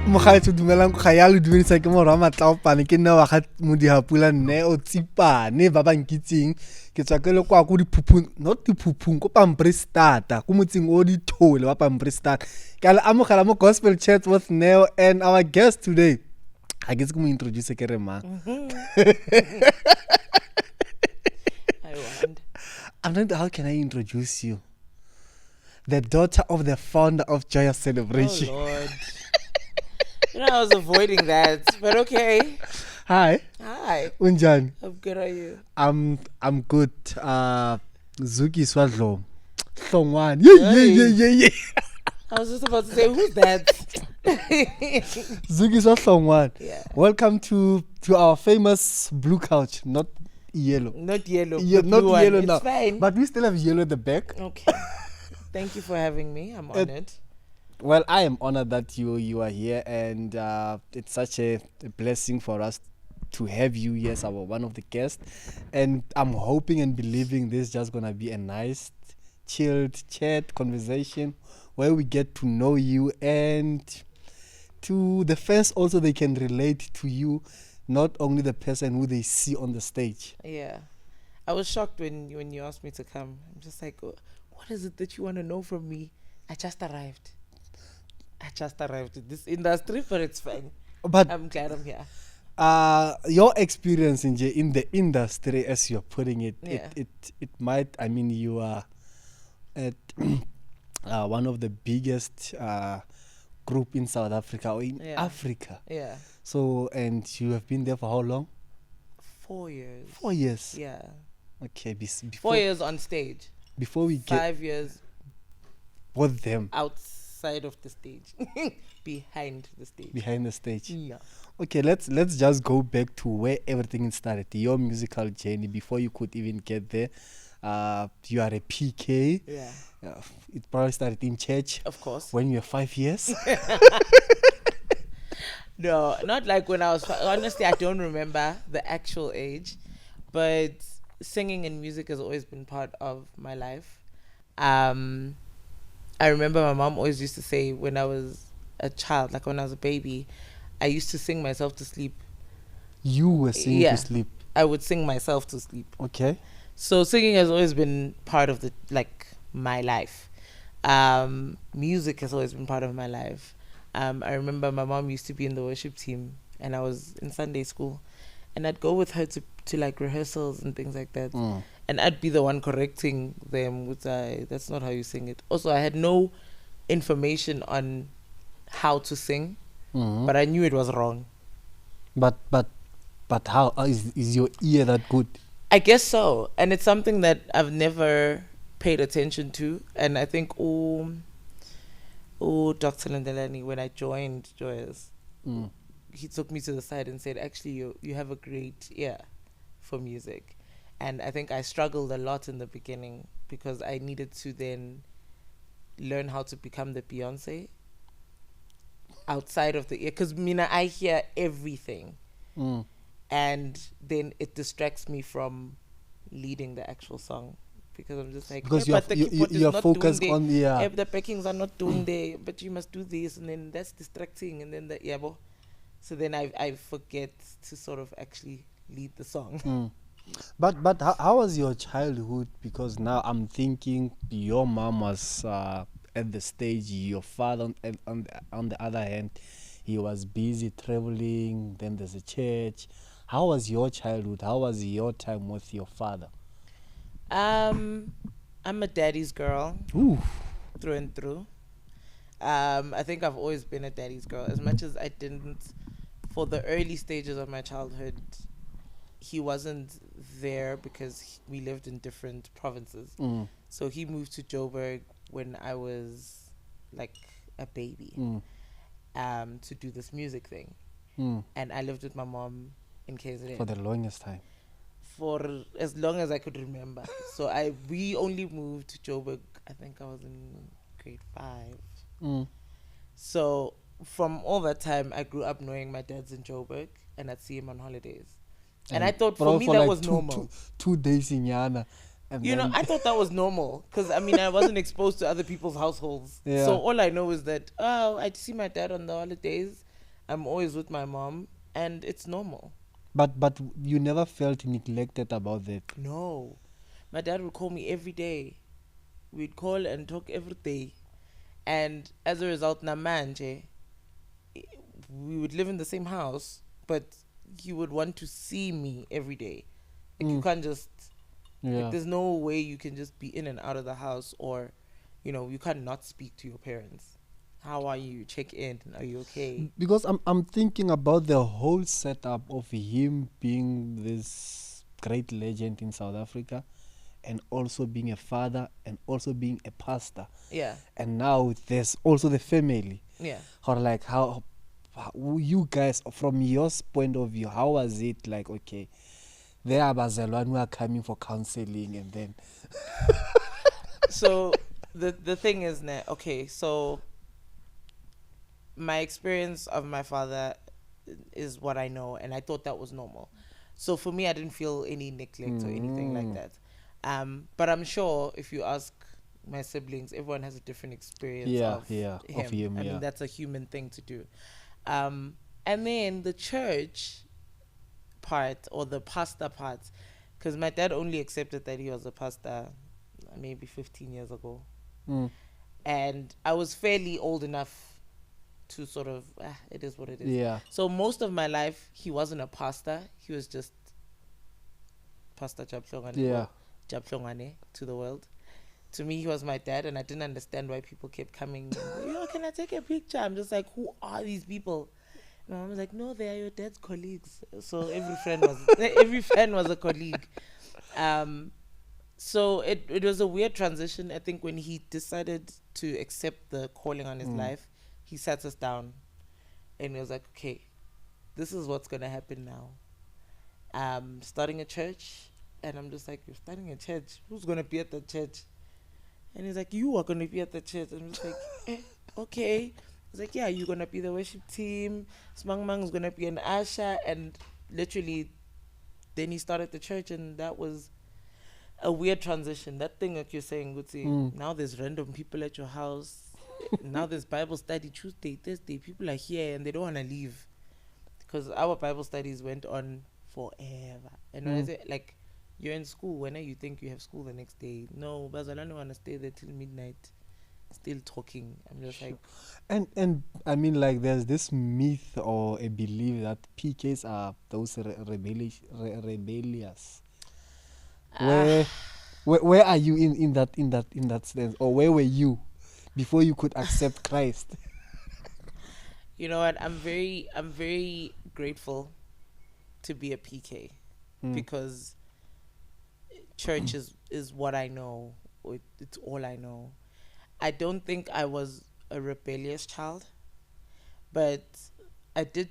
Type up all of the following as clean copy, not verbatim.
Moghaetso dumelang go ya le dumedisa ke mo rwa matlaopane ke nna wa ga modihapula nne o tsipane ba bankitsing ke tswa ke le kwa go diphuphung not diphuphung ko Pamprestata ko motseng o dithole wa Pamprestata ke le amogela mo gospel chat with Neo and our guest today I guess go mo introduce ke re mang I wonder. I'm not how can I introduce you the daughter of the founder of Joyous Celebration. Oh Lord. You know, I was avoiding that, but okay. Hi. Hi. Unjani? How good are you? I'm good. Zukiswa Hlongwane. Yeah. I was just about to say, who's that? Zukiswa Hlongwane. Yeah. Welcome to our famous blue couch, not yellow. Not yellow. Yeah, the not blue yellow one. now. It's fine. But we still have yellow at the back. Okay. Thank you for having me. I'm honored. Well, I am honored that you are here, and it's such a blessing for us to have you here as our one of the guests. And I'm hoping and believing this is just gonna be a nice, chilled chat conversation where we get to know you, and to the fans also they can relate to you, not only the person who they see on the stage. Yeah. I was shocked when you asked me to come. I'm just like, oh, what is it that you want to know from me? I just arrived in this industry, but it's fine. But I'm glad I'm here. your experience in the industry, as you're putting it, Yeah. it might. I mean, you are at one of the biggest group in South Africa or in Africa. Yeah. So, and you have been there for how long? 4 years. 4 years. Yeah. Okay. Before, 4 years on stage. Before we get 5 years with them outside of the stage. Behind the stage. behind the stage. Yeah. Okay, let's just go back to where everything started, your musical journey before you could even get there. You are a PK. Yeah. It probably started in church Of course. when you were 5 years. No, not like when I was honestly I don't remember the actual age, but singing and music has always been part of my life. I remember my mom always used to say when I was a child, like when I was a baby, I used to sing myself to sleep. You were singing Yeah. to sleep. I would sing myself to sleep. Okay. So singing has always been part of my life. Music has always been part of my life. I remember my mom used to be in the worship team, and I was in Sunday school, and I'd go with her to like rehearsals and things like that, and I'd be the one correcting them with that's not how you sing it. Also, I had no information on how to sing, but I knew it was wrong. But how is your ear that good? I guess so, and it's something that I've never paid attention to, and I think Dr. Landelani, when I joined Joyous, he took me to the side and said, actually, you have a great ear for music. And I think I struggled a lot in the beginning because I needed to then learn how to become the Beyonce outside of the ear. Because I hear everything. And then it distracts me from leading the actual song. Because I'm just like, Because you're focused on the the backings are not doing there, but you must do this, and then that's distracting, and then so then I forget to sort of actually lead the song. But how was your childhood? Because now I'm thinking your mom was at the stage, your father on the other hand, he was busy traveling. Then there's a church. How was your childhood? How was your time with your father? I'm a daddy's girl. Ooh. Through and through. I think I've always been a daddy's girl. As much as I didn't, for the early stages of my childhood, he wasn't there because we lived in different provinces. So he moved to Joburg when I was like a baby to do this music thing. And I lived with my mom in KZN. For the longest time. For as long as I could remember. So we only moved to Joburg, I think I was in grade 5. So from all that time, I grew up knowing my dad's in Joburg, and I'd see him on holidays. And I thought for me that like was normal. 2 days in Yana. And you know, I thought that was normal because I wasn't exposed to other people's households. Yeah. So all I know is that, I'd see my dad on the holidays I'm always with my mom, and it's normal. But you never felt neglected about that. No, my dad would call me every day. We'd call and talk every day, and as a result, namanje, we would live in the same house, but he would want to see me every day. Like you Mm. can't just like Yeah. there's no way you can just be in and out of the house, or you can't not speak to your parents. How are you? Check in. Are you okay? Because I'm thinking about the whole setup of him being this great legend in South Africa, and also being a father, and also being a pastor, Yeah, and now there's also the family. yeah. Or like how you guys, from your point of view, how was it like? Okay, there are Bazalwane who are coming for counseling, and then So the thing is, okay, so my experience of my father is what I know, and I thought that was normal. So for me, I didn't feel any neglect or anything like that. But I'm sure if you ask my siblings, everyone has a different experience yeah, of yeah, of him. him, I yeah. mean, that's a human thing to do. And then the church part, or the pastor part, because my dad only accepted that he was a pastor maybe 15 years ago. Mm. And I was fairly old enough to sort of, it is what it is. Yeah. So most of my life, he wasn't a pastor. He was just Pastor Jabu Hlongwane, Yeah. Jabu Hlongwane to the world. To me, he was my dad, and I didn't understand why people kept coming. Can I take a picture? I'm just like, who are these people? My mom was like, no, they are your dad's colleagues. So every friend was a colleague. So it was a weird transition. I think when he decided to accept the calling on his life, he sat us down and he was like, okay, this is what's going to happen now. Starting a church. And I'm just like, you're starting a church? Who's going to be at the church? And he's like, you are going to be at the church. And I'm just like, okay. He's like, yeah, you're going to be the worship team. Smang Mang's going to be an usher. And literally, then he started the church, and that was a weird transition. That thing that you're saying, Guti, now there's random people at your house. Now there's Bible study Tuesday, Thursday. People are here and they don't want to leave. Because our Bible studies went on forever. And when I say, like, you're in school, when you think you have school the next day, no, Bazalwane want to stay there till midnight, still talking. I'm just like, And I mean, like, there's this myth or a belief that PKs are those rebellious. ah, Where are you in that sense, or where were you before you could accept Christ? you know what? I'm very grateful to be a PK because church is what I know. It's all I know. I don't think I was a rebellious child, but I did,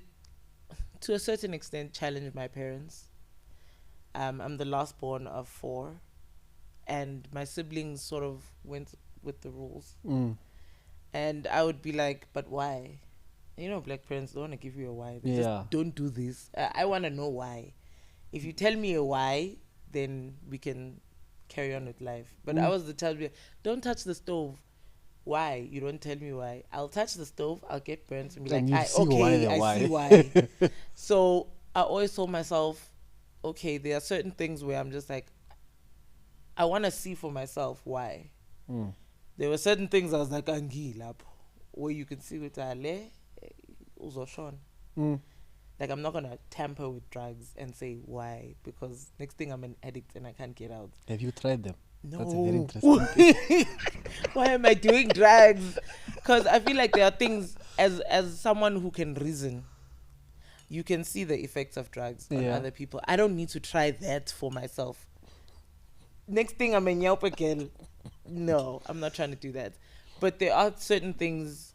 to a certain extent, challenge my parents. I'm the last born of 4, and my siblings sort of went with the rules. And I would be like, but why? Black parents don't want to give you a why. They Yeah. just don't do this. I want to know why. If you tell me a why, then we can carry on with life. But I was the child, don't touch the stove. Why? You don't tell me why. I'll touch the stove, I'll get burnt, and be And like, you see why the I why. see why. So I always told myself, okay, there are certain things where I'm just like, I want to see for myself why. There were certain things I was like, Angilap, where you can see with Ale, Uzoshon. Like, I'm not going to tamper with drugs and say why, because next thing I'm an addict and I can't get out. Have you tried them? No. That's a very interesting thing. Why am I doing drugs? Because I feel like there are things, as someone who can reason, you can see the effects of drugs on other people. I don't need to try that for myself. Next thing I'm a nyaupa girl. No, I'm not trying to do that. But there are certain things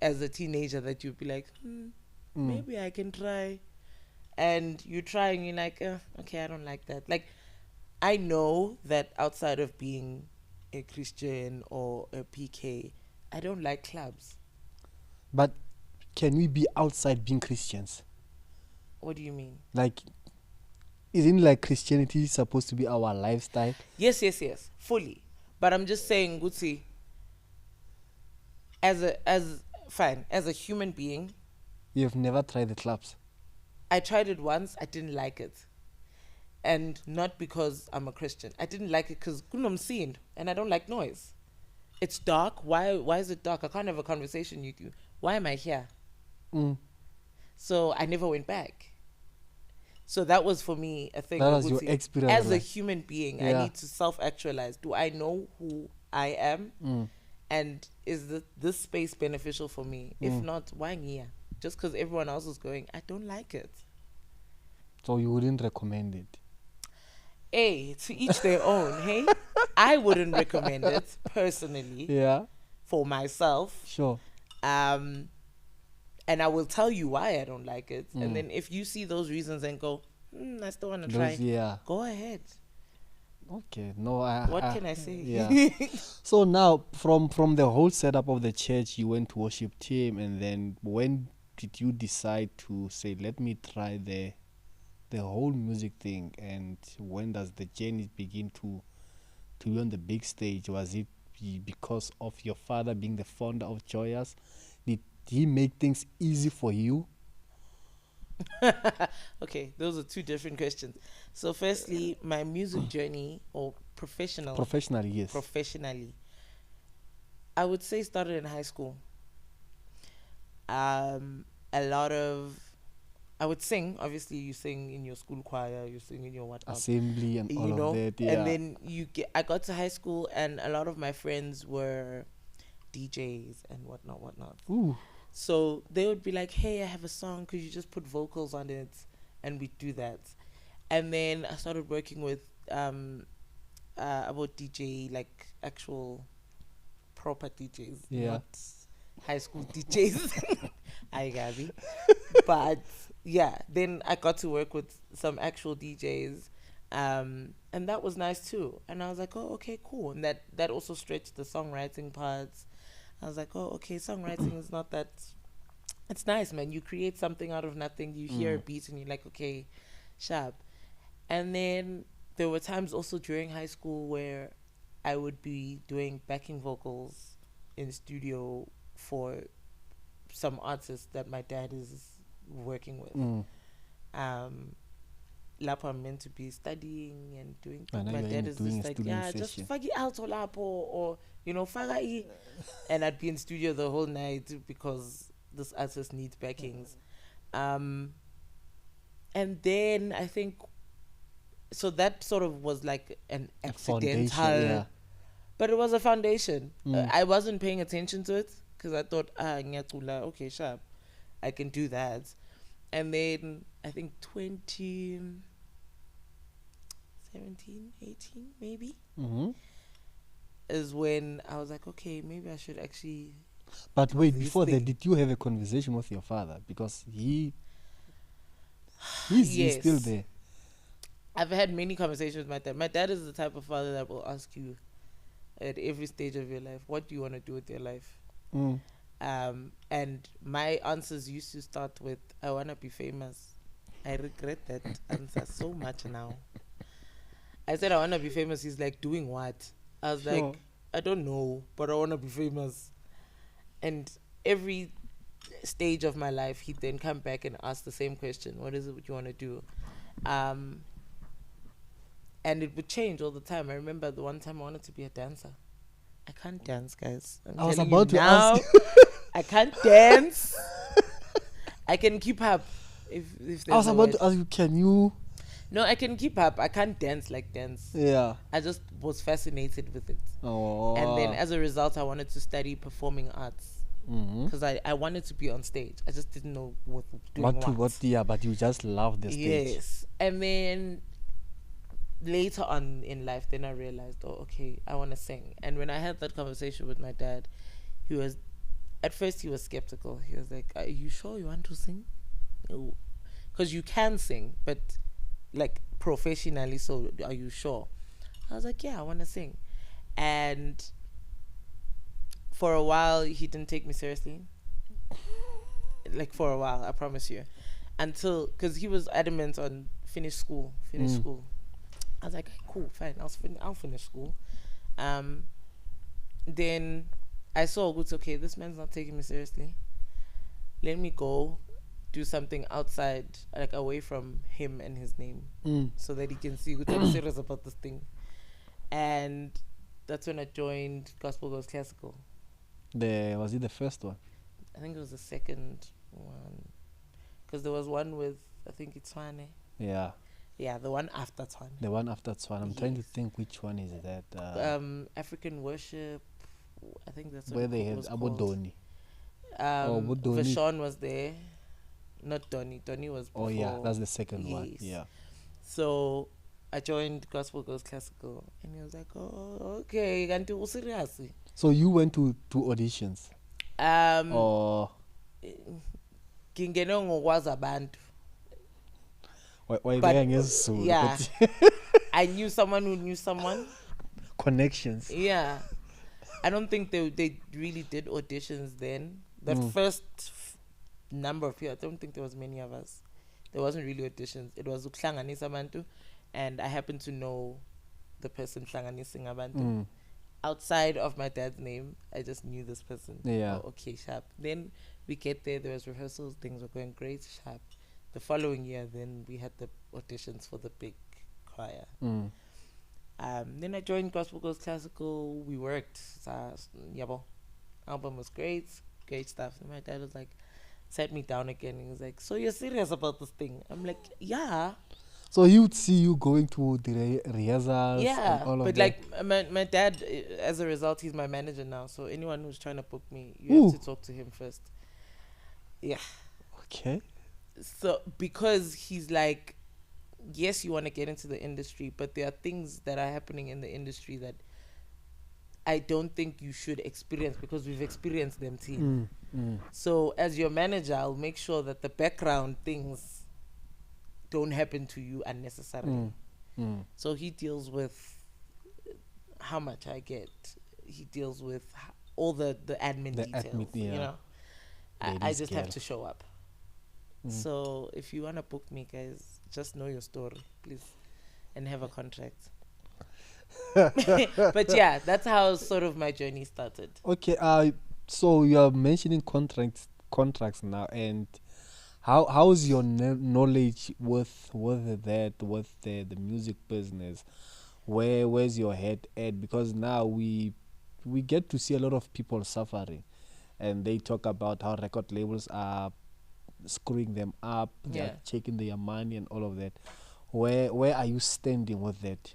as a teenager that you'd be like, maybe I can try. And you try and you're like, okay, I don't like that. Like, I know that outside of being a Christian or a PK, I don't like clubs. But can we be outside being Christians? What do you mean? Like, isn't like Christianity supposed to be our lifestyle? Yes, fully. But I'm just saying, Gucci, as a human being, You've never tried the clubs. I tried it once. I didn't like it. And not because I'm a Christian. I didn't like it because kunomsindo, and I don't like noise. It's dark. Why is it dark? I can't have a conversation with you. Why am I here? Mm. So I never went back. So that was for me a thing. That was your Ukuthi, experience. as a Like, human being, I yeah. need to self-actualize. Do I know who I am? Mm. And is this space beneficial for me? If Mm. not, why here? Just because everyone else is going, I don't like it. So you wouldn't recommend it? Hey, to each their own, hey? I wouldn't recommend it personally Yeah. for myself. Sure. And I will tell you why I don't like it. Mm. And then if you see those reasons and go, I still want to try, Yeah. go ahead. Okay. No, What can I say? Yeah. So now, from the whole setup of the church, you went to worship team, and then when did you decide to say, let me try the whole music thing? And when does the journey begin to be on the big stage? Was it because of your father being the founder of Joyous? Did he make things easy for you? Okay, those are two different questions. So firstly, my music journey or Professionally, yes. professionally, I would say started in high school. A lot of, I would sing. Obviously, you sing in your school choir, you sing in your whatnot, Assembly and all of that. Yeah. And then I got to high school, and a lot of my friends were DJs and whatnot. Ooh. So they would be like, "Hey, I have a song. Could you just put vocals on it?" And we do that. And then I started working with about DJ, like actual proper DJs, Yeah. not high school DJs. Hi, Gabby. But yeah, then I got to work with some actual DJs, and that was nice too. And I was like, oh, okay, cool. And that also stretched the songwriting parts. I was like, oh, okay, songwriting is not that. It's nice, man. You create something out of nothing. You hear a beat and you're like, okay, sharp. And then there were times also during high school where I would be doing backing vocals in studio for some artists that my dad is working with. Lapo, I'm meant to be studying and doing. My dad is just like, yeah, just fagi alto lapo, or fagai, and I'd be in studio the whole night because this artist needs backings. And then I think, so that sort of was like an accidental, but it was a foundation. I wasn't paying attention to it because I thought, ngiyacula, okay, sharp, I can do that. And then I think 2017, 18 maybe, is when I was like, okay, maybe I should actually. But wait, before that, did you have a conversation with your father? Because he's still there. I've had many conversations with my dad. My dad is the type of father that will ask you at every stage of your life, what do you want to do with your life? And my answers used to start with, I want to be famous. I regret that answer so much now. I said, I want to be famous. He's like, doing what? I was like, I don't know, but I want to be famous. And every stage of my life, he'd then come back and ask the same question. What is it you want to do? And it would change all the time. I remember the one time I wanted to be a dancer. I can't dance, guys. I was about to ask. I can't dance. I can keep up. If I was about to ask you, can you? No, I can keep up. I can't dance like dance. Yeah. I just was fascinated with it. Oh. And then as a result, I wanted to study performing arts. Because I wanted to be on stage. I just didn't know what but you just love the stage. Yes. And then later on in life, then I realized, oh, okay, I want to sing. And when I had that conversation with my dad, at first he was skeptical. He was like, are you sure you want to sing? Because you can sing, but like professionally, so are you sure? I was like, yeah, I want to sing. And for a while, he didn't take me seriously. Like for a while, I promise you. Because he was adamant on finish school. I was like, cool, fine, I'll finish school. Then I saw, okay, this man's not taking me seriously. Let me go do something outside, like away from him and his name, so that he can see which I'm serious about this thing. And that's when I joined Gospel Goes Classical. Was it the first one? I think it was the second one, because there was one with, I think it's Tswane. Yeah. Yeah, the one after Tswane. The one after Tswan. I'm trying to think which one is that. African Worship. I think that's where they had Abodoni. Bodoni. Vashon was there. Not Donny. Donny was before. Oh yeah, that's the second one. Yeah. So I joined Gospel Goes Classical, and he was like, "Oh, okay, kanti serious." So you went to auditions. Or ngingene ngokwazi abantu. Why yeah. I knew someone who knew someone. Connections. Yeah. I don't think they really did auditions then. The first number of people, I don't think there was many of us. There wasn't really auditions. It was ukuhlanganisa abantu, and I happened to know the person hlanganising abantu. Outside of my dad's name, I just knew this person. Yeah. Oh, okay, sharp. Then we get there was rehearsals, things were going great, sharp. The following year, then we had the auditions for the big choir. Then I joined Gospel Goes Classical. We worked. Yabo. Album was great stuff. And my dad was like, sat me down again. He was like, "So you're serious about this thing?" I'm like, "Yeah." So he would see you going to the rehearsals. Yeah, and all but of like that. my dad, as a result, he's my manager now. So anyone who's trying to book me, you have to talk to him first. Yeah. Okay. So because he's like, yes, you want to get into the industry, but there are things that are happening in the industry that I don't think you should experience because we've experienced them too. So as your manager, I'll make sure that the background things don't happen to you unnecessarily. So he deals with how much I get. He deals with all the admin details. You know, I just have to show up. So if you want to book me, guys, just know your story, please, and have a contract. But yeah, that's how sort of my journey started. Okay. So you are mentioning contracts now, and how is your knowledge with the music business? Where's your head at? Because now we get to see a lot of people suffering, and they talk about how record labels are screwing them up, they're taking their money and all of that. Where are you standing with that?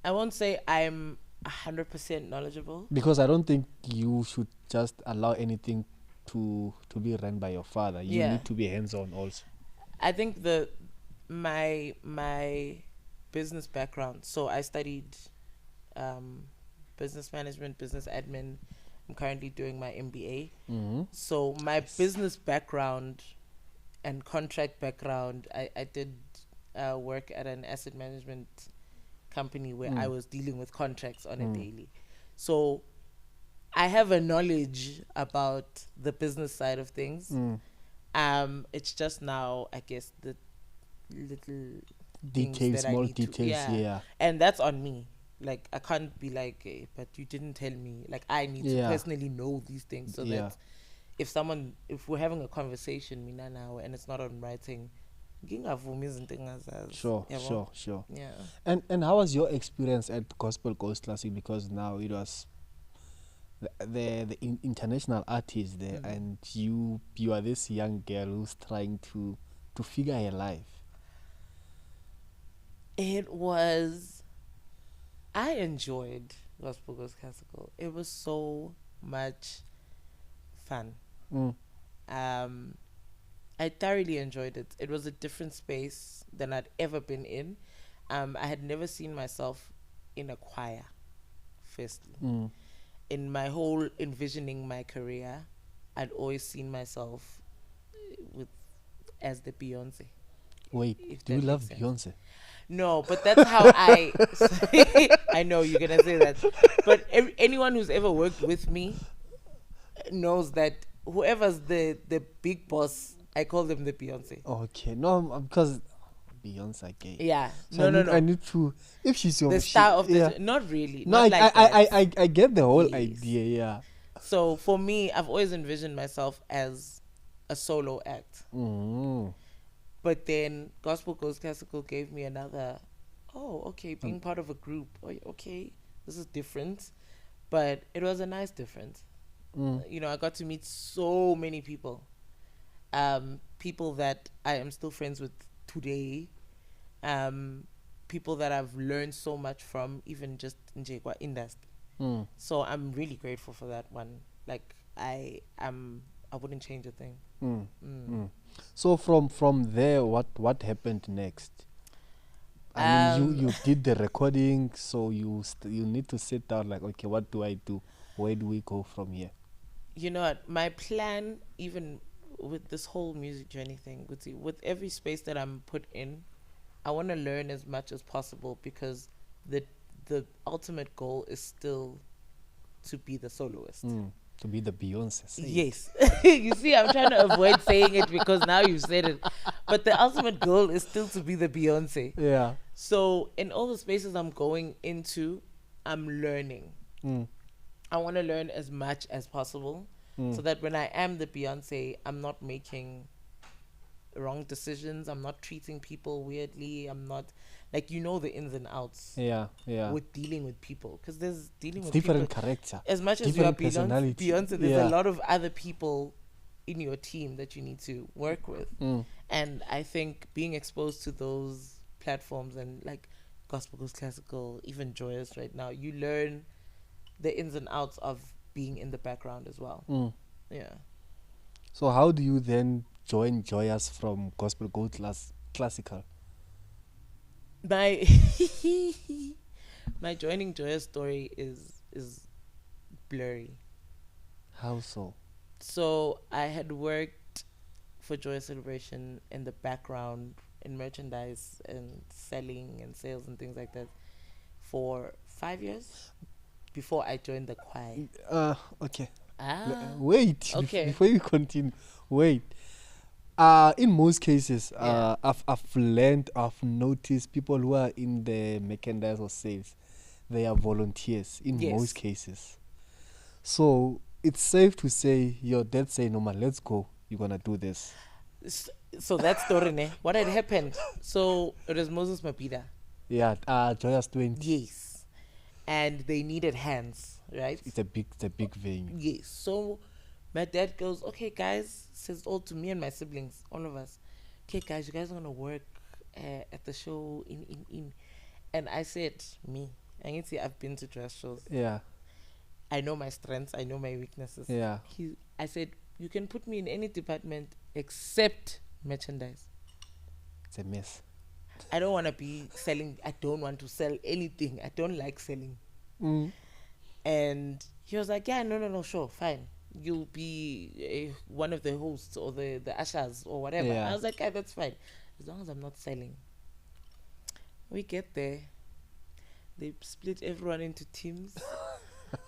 I won't say I'm 100% knowledgeable, because I don't think you should just allow anything to be run by your father. You need to be hands-on also. I think my business background, so I studied business management, business admin. I'm currently doing my MBA. So my business background and contract background, I did work at an asset management company where I was dealing with contracts on a daily. So I have a knowledge about the business side of things. It's just now, I guess, the little details, small details, and that's on me. Like, I can't be like, hey, but you didn't tell me. Like, I need to personally know these things so that if we're having a conversation, mina now, and it's not on writing, sure. Yeah. And how was your experience at Gospel Goes Classic? Because now it was the international artist there, and you are this young girl who's trying to figure her life. I enjoyed Gospel Goes Classical. It was so much fun. I thoroughly enjoyed it. It was a different space than I'd ever been in. I had never seen myself in a choir, firstly. In my whole envisioning my career, I'd always seen myself as the Beyonce. Wait, do you love Beyonce? No, but that's how I know you're going to say that. But anyone who's ever worked with me knows that whoever's the big boss, I call them the Beyonce. Okay, no, because Beyonce gay. Yeah, so no. I need to, if she's your the star of the not really. No, not like I get the whole idea. Yeah. So for me, I've always envisioned myself as a solo act. Mm. But then Gospel Goes Classical gave me another, oh, okay, being part of a group. Oh, okay, this is different. But it was a nice difference. Mm. You know, I got to meet so many people. People that I am still friends with today. Um, people that I've learned so much from, even just in Jekwa industry. Mm. So I'm really grateful for that one. Like I wouldn't change a thing. Mm. Mm. Mm. So from there, what happened next? I mean, you did the recording, so you need to sit down like, okay, what do I do? Where do we go from here? You know what? My plan, even with this whole music journey thing, with every space that I'm put in, I want to learn as much as possible because the the ultimate goal is still to be the soloist. Mm. To be the Beyonce. Say it. Yes. You see, I'm trying to avoid saying it because now you've said it. But the ultimate goal is still to be the Beyonce. Yeah. So in all the spaces I'm going into, I'm learning. Mm. I want to learn as much as possible so that when I am the Beyonce, I'm not making wrong decisions. I'm not treating people weirdly. I'm not, like, you know, the ins and outs Yeah. Yeah. with dealing with people. Because there's dealing It's with different people. character. As much as you are Different personality. Beyonce, there's Yeah. a lot of other people in your team that you need to work with. Mm. And I think being exposed to those platforms and like Gospel Goes Classical, even Joyous right now, you learn the ins and outs of being in the background as well. Mm. Yeah. So how do you then join Joyous from Gospel Gold Classical? My my joining Joyous story is blurry. How so? So I had worked for Joyous Celebration in the background in merchandise and selling and sales and things like that for 5 years before I joined the choir. Okay. Ah, Wait. okay. Before you continue, wait. In most cases, Yeah. I've noticed people who are in the merchandise or sales, they are volunteers in Yes. most cases. So it's safe to say your dad say, no man, let's go. You're gonna do this. So that story, ne? What had happened? So it was Moses Mapida. Yeah. Joyous 20. Yes. And they needed hands, right? It's a big venue. Yes. So my dad goes, okay, guys, says all to me and my siblings, all of us. Okay, guys, you guys are gonna work at the show in. And I said, me. I can say I've been to dress shows. Yeah. I know my strengths. I know my weaknesses. Yeah. I said, you can put me in any department except merchandise. It's a mess. I don't want to be selling. I don't want to sell anything. I don't like selling. Mm. And he was like, yeah, no, sure, fine. You'll be one of the hosts or the ushers or whatever. Yeah. I was like, yeah, that's fine. As long as I'm not selling. We get there. They split everyone into teams.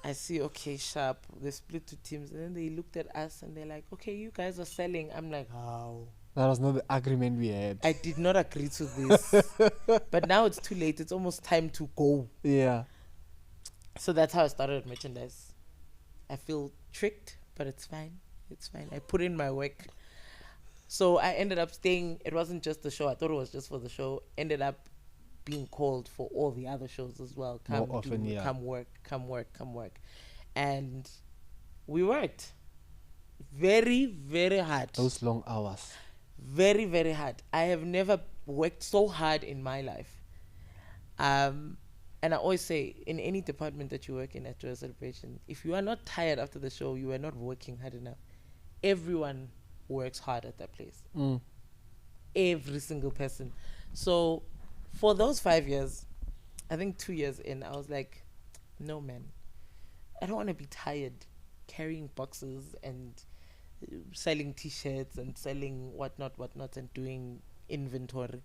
I see, okay, sharp. They split to teams. And then they looked at us and they're like, okay, you guys are selling. I'm like, how? That was not the agreement we had. I did not agree to this. But now it's too late. It's almost time to go. Yeah. So that's how I started merchandise. I feel tricked, but it's fine. It's fine. I put in my work. So I ended up staying. It wasn't just the show. I thought it was just for the show. Ended up being called for all the other shows as well. More often, yeah. Come work. And we worked very, very hard. Those long hours. Very, very hard. I have never worked so hard in my life. And I always say, in any department that you work in at Joyous Celebration, if you are not tired after the show, you are not working hard enough. Everyone works hard at that place. Mm. Every single person. So for those 5 years, I think 2 years in, I was like, no, man. I don't want to be tired carrying boxes and selling T-shirts and selling whatnot, and doing inventory.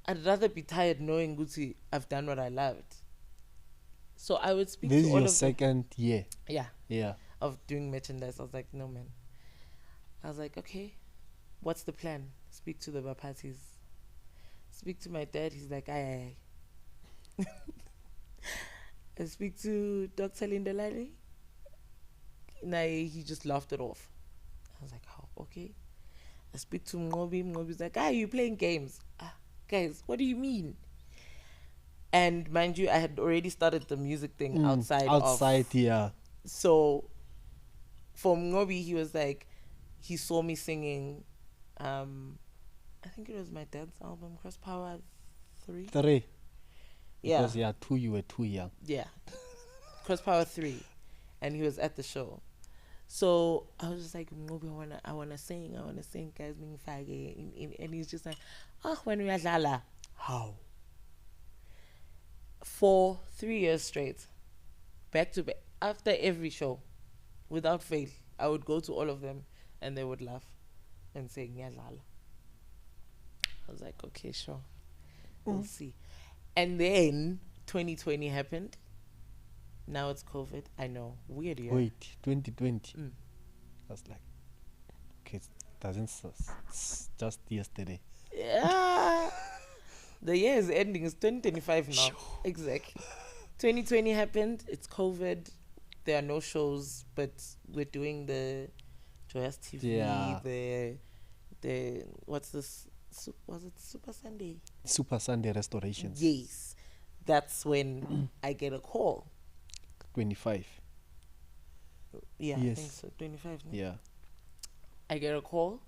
I'd rather be tired knowing Gucci, I've done what I loved. So I would speak This to is all your of second year. yeah, of doing merchandise. I was like, no, man. I was like, okay, what's the plan? Speak to the Bapatis. Speak to my dad. He's like, aye. I speak to Dr. Lindelani. Nah, he just laughed it off. I was like, oh, okay. I speak to Mngobi. Mngobi's like, you playing games? Guys, what do you mean? And mind you, I had already started the music thing outside of. Yeah. So for Mngobi, he was like, he saw me singing, I think it was my dad's album, Cross Power 3. 3. Yeah. Because 2, you were too young. Yeah. Cross Power 3. And he was at the show. So I was just like, Mngobi, I wanna sing, guys, and he's just like, when we are how? For 3 years straight, back to back, after every show, without fail, I would go to all of them and they would laugh and say, Ngiyadlala. I was like, okay, sure. We'll see. And then 2020 happened. Now it's COVID. I know. Weird year. Wait, 2020. I was like, okay, it doesn't it's just yesterday. Yeah. The year is ending. It's 2025 now. Sure. Exactly. 2020 happened. It's COVID. There are no shows, but we're doing the Joyous TV. Yeah. The what's this? Was it Super Sunday? Super Sunday restorations. Yes. That's when I get a call. 25. Yeah, yes. I think so. 25. No? Yeah. I get a call.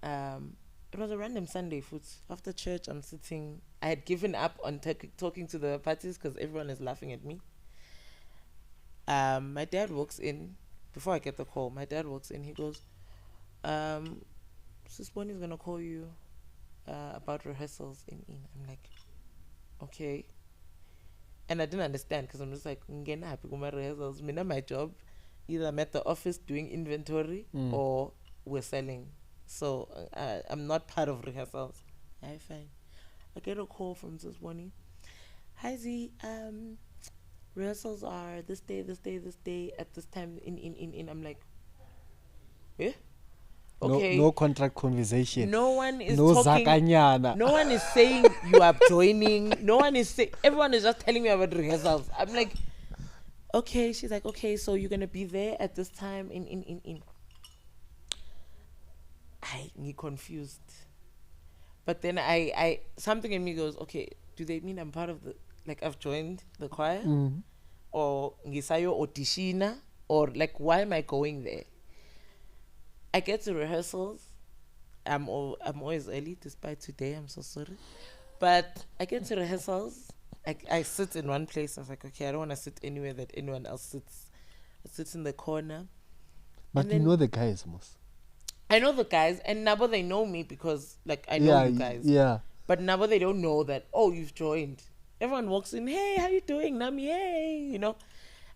It was a random Sunday foot. After church, I'm sitting. I had given up on talking to the parties because everyone is laughing at me. My dad walks in. Before I get the call, my dad walks in. He goes, Sis Bonnie's going to call you about rehearsals in. I'm like, okay. And I didn't understand because I'm just like, happy with my rehearsals. My job, either I'm at the office doing inventory or we're selling. So I'm not part of rehearsals. Fine. I get a call from Sis Bonnie. Hi Z, rehearsals are this day, at this time in. I'm like, eh? Okay. No contract conversation. No one is no talking. Zakanyana. No one is saying you are joining. No one is saying. Everyone is just telling me about rehearsals. I'm like, okay. She's like, okay. So you're gonna be there at this time in. I'm confused. But then I something in me goes, okay. Do they mean I'm part of the, like I've joined the choir, or ngisayo audition, or like why am I going there? I get to rehearsals. I'm always early, despite today. I'm so sorry. But I get to rehearsals. I sit in one place. I was like, okay, I don't want to sit anywhere that anyone else sits. I sit in the corner. But you know the guys, most. I know the guys, and now they know me because, like, I know you guys. Yeah. But now they don't know that, oh, you've joined. Everyone walks in, hey, how you doing, Nami? Hey, you know.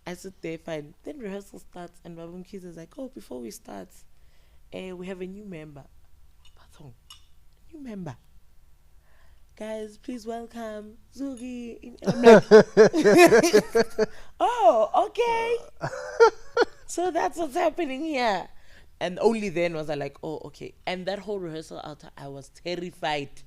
I sit there, fine. Then rehearsal starts, and Babum Kids is like, oh, before we start, we have a new member. New member. Guys, please welcome Zuki. I'm like, oh, okay. So that's what's happening here. And only then was I like, oh, okay. And that whole rehearsal out, I was terrified.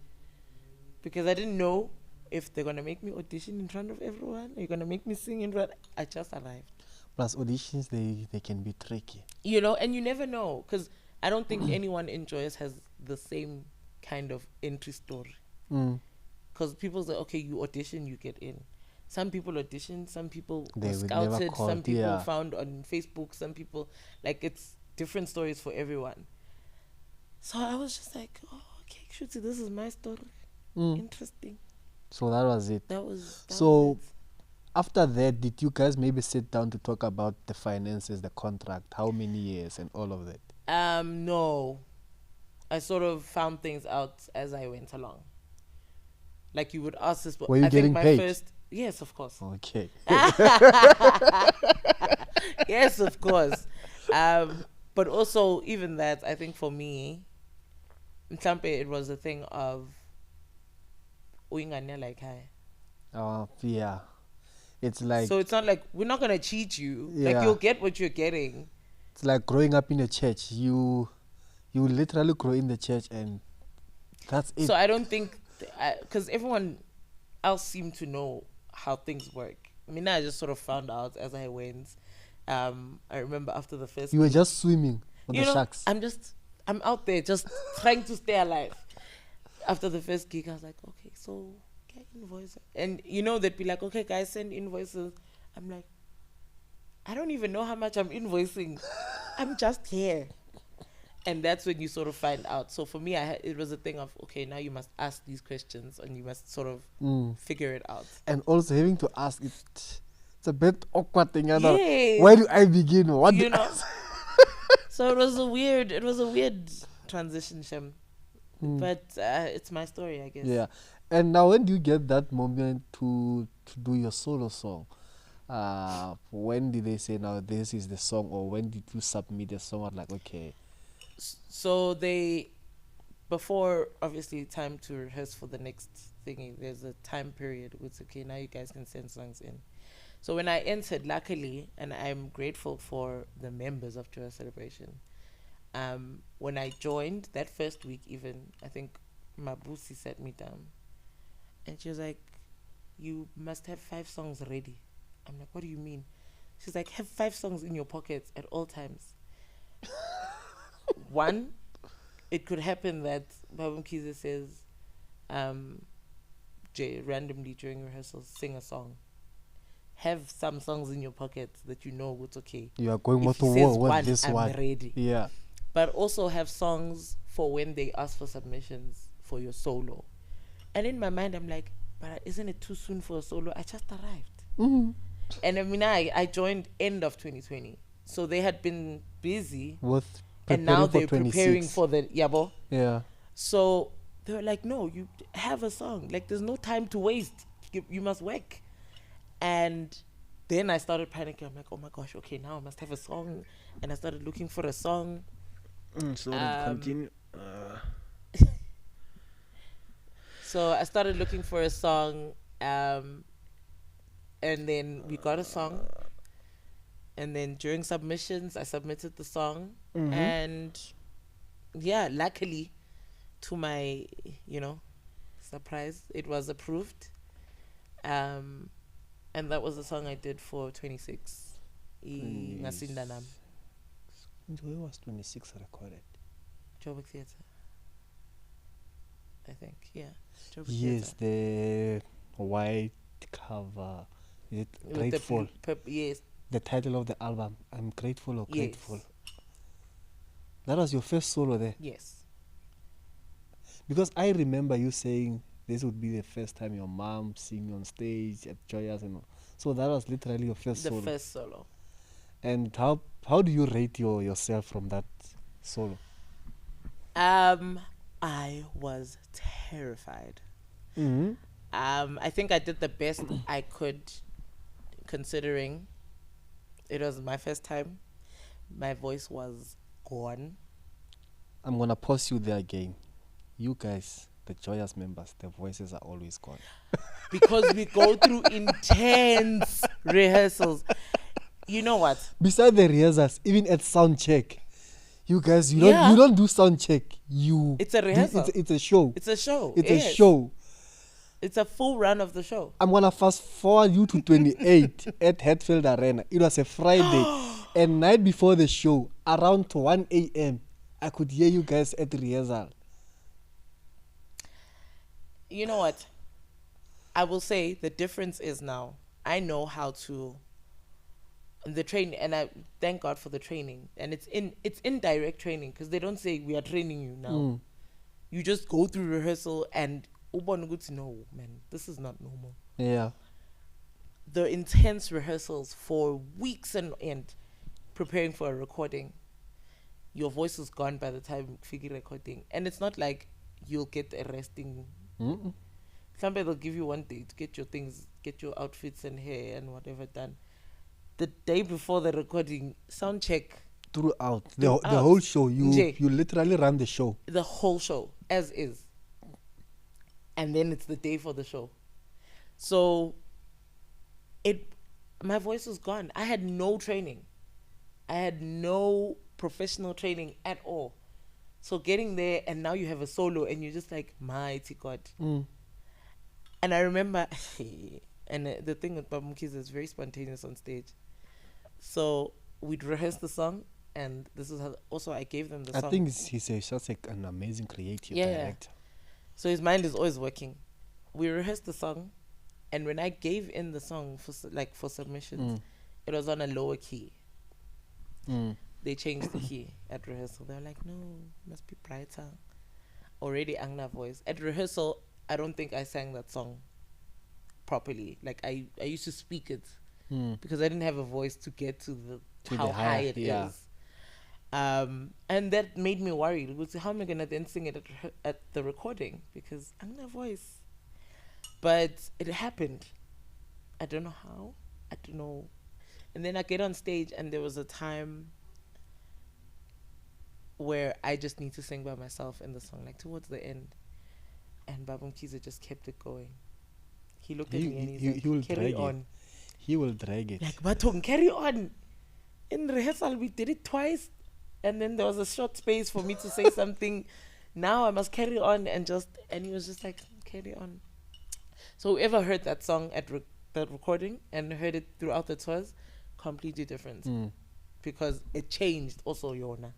Because I didn't know if they're going to make me audition in front of everyone. Are you going to make me sing in front? I just arrived. Plus auditions, they can be tricky. You know, and you never know. Because I don't think anyone in Joyous has the same kind of entry story. Because people say, okay, you audition, you get in. Some people audition, some people were scouted, some people found on Facebook, some people, like, it's different stories for everyone. So I was just like, oh, okay, Shuti, this is my story. Interesting. So that was it. That was so it. After that, did you guys maybe sit down to talk about the finances, the contract, how many years and all of that? No. I sort of found things out as I went along. Like you would ask this, but were you getting paid? Yes, of course. Okay. Yes, of course. But also, even that, I think for me, in Tampe, it was a thing of like yeah. It's like, so it's not like we're not gonna cheat you. Like you'll get what you're getting. It's like growing up in a church. You literally grow in the church, and that's it. So I don't think, because everyone else seemed to know how things work. I mean, I just sort of found out as I went. I remember after the first. You were just swimming. With You the know, sharks. I'm out there just trying to stay alive. After the first gig, I was like, okay, so get invoices. And you know, they'd be like, okay, guys, send invoices. I'm like, I don't even know how much I'm invoicing. I'm just here. And that's when you sort of find out. So for me, it was a thing of, okay, now you must ask these questions and you must sort of figure it out. And also having to ask it, it's a bit awkward thing. I know. Yeah. Where do I begin? What do You know? So it was a weird transition, Shem. But it's my story, I guess. Yeah. And now when do you get that moment to do your solo song? When did they say now this is the song, or when did you submit the song? I'm like, okay. So before obviously time to rehearse for the next thingy, there's a time period with, okay, now you guys can send songs in. So when I entered, luckily, and I'm grateful for the members of Joyous Celebration, when I joined that first week, even I think Mabusi sat me down and she was like, you must have 5 songs ready. I'm like, what do you mean? She's like, have 5 songs in your pockets at all times. One, it could happen that Baba Mkhize says, Jay, randomly during rehearsals, sing a song. Have some songs in your pockets that you know it's okay. You are going If to he says war one, with this I'm one. ready. Yeah. But also have songs for when they ask for submissions for your solo. And in my mind, I'm like, but isn't it too soon for a solo? I just arrived. Mm-hmm. And I mean, I joined end of 2020. So they had been busy. With And now they're 26. preparing for the Yabo. Yeah. So they were like, no, you have a song. Like, there's no time to waste. You must work. And then I started panicking. I'm like, oh my gosh, okay, now I must have a song. And I started looking for a song. Continue. So I started looking for a song. And then we got a song. And then during submissions, I submitted the song. Mm-hmm. And yeah, luckily, to my, surprise, it was approved. And that was the song I did for 26. Ngasinda Nam. Where was 26 recorded? Joburg Theatre. I think, yeah. Joburg Yes, Theatre. the white cover. Is it With Grateful? Yes. The title of the album, I'm Grateful or Yes. Grateful. That was your first solo there. Yes. Because I remember you saying this would be the first time your mom singing on stage at Joyous, and so that was literally your first solo. The first solo. And how do you rate yourself from that solo? I was terrified. Mm-hmm. I think I did the best I could, considering it was my first time. My voice was gone. I'm gonna pause you there again. You guys, the Joyous members, their voices are always gone. Because we go through intense rehearsals. You know what? Besides the rehearsals, even at sound check, you guys, you don't do sound check. It's a rehearsal. It's a show. It's a show. It's Yes. a show. It's a full run of the show. I'm gonna fast forward you to 28 at Hatfield Arena. It was a Friday, and night before the show, around 1 a.m., I could hear you guys at rehearsal. You know what? I will say the difference is now I know how to the training, and I thank God for the training. And it's indirect training, because they don't say we are training you now. You just go through rehearsal and no, man, this is not normal. Yeah. The intense rehearsals for weeks and end, preparing for a recording. Your voice is gone by the time you figure recording, and it's not like you'll get a resting. Somebody will give you one day to get your things, get your outfits and hair and whatever done. The day before the recording, sound check. Throughout. The whole show. You literally run the show. The whole show, as is. And then it's the day for the show. So my voice was gone. I had no training. I had no professional training at all. So getting there, and now you have a solo, and you're just like, mighty God. And I remember, and the thing with Baba Mkhize is very spontaneous on stage. So we'd rehearse the song, and this is how also I gave them the I song. think he's such an amazing creative director. So his mind is always working. We rehearsed the song, and when I gave in the song for submissions, it was on a lower key. They changed the key at rehearsal. They were like, no, must be brighter. Already Angna voice. At rehearsal, I don't think I sang that song properly. Like I used to speak it because I didn't have a voice to get to how high it is. And that made me worried. How am I gonna then sing it at the recording? Because Angna voice. But it happened. I don't know how. I don't know. And then I get on stage, and there was a time where I just need to sing by myself in the song, like towards the end. And Babum Kiza just kept it going. He looked at me and he's like, carry on. He will drag it. Like, Batung, carry on. In rehearsal, we did it twice. And then there was a short space for me to say something. Now I must carry on and he was just like, carry on. So whoever heard that song at that recording and heard it throughout the tours, completely different. Because it changed also, Yona.